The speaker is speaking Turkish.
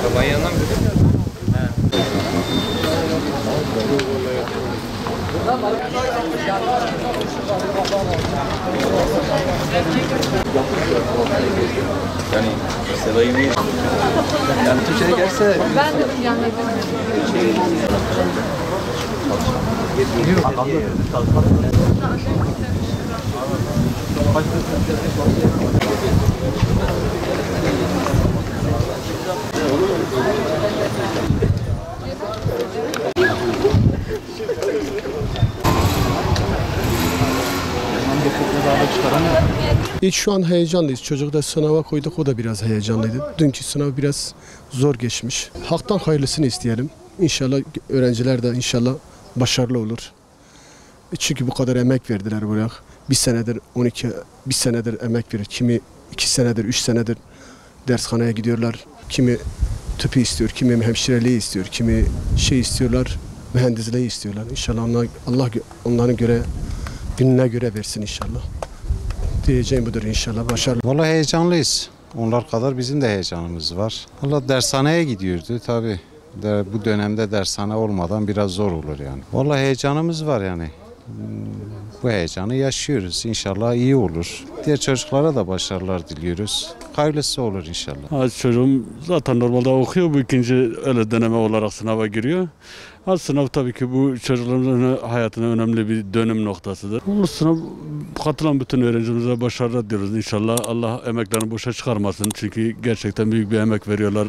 Arabanın yanına mı gidiyor? Yani Seda'yı bir yani Türkçe'ye gelse Ben de uyanmadım. Hiç şu an heyecanlıyız. Çocuk da sınava koyduk, o da biraz heyecanlıydı. Dünkü sınav biraz zor geçmiş. Halktan hayırlısını isteyelim. İnşallah öğrenciler de inşallah başarılı olur. Çünkü bu kadar emek verdiler buraya. Bir senedir bir senedir emek verir. Kimi 2 senedir, 3 senedir dershaneye gidiyorlar. Kimi tıpı istiyor, kimi hemşireliği istiyor, kimi şey istiyorlar, mühendisliği istiyorlar. İnşallah Allah onların gününe göre versin inşallah. Diyeceğim budur inşallah. Başarılı. Vallahi heyecanlıyız. Onlar kadar bizim de heyecanımız var. Vallahi dershaneye gidiyordu tabii. Bu dönemde dershane olmadan biraz zor olur yani. Vallahi heyecanımız var yani. Bu heyecanı yaşıyoruz. İnşallah iyi olur. Diğer çocuklara da başarılar diliyoruz. Hayırlısı olur inşallah. Çocuğum zaten normalde okuyor. Bu ikinci öyle deneme olarak sınava giriyor. Sınav tabii ki bu çocukların hayatına önemli bir dönüm noktasıdır. Bu sınav katılan bütün öğrencimize başarılar diliyoruz. İnşallah Allah emeklerini boşa çıkarmasın. Çünkü gerçekten büyük bir emek veriyorlar.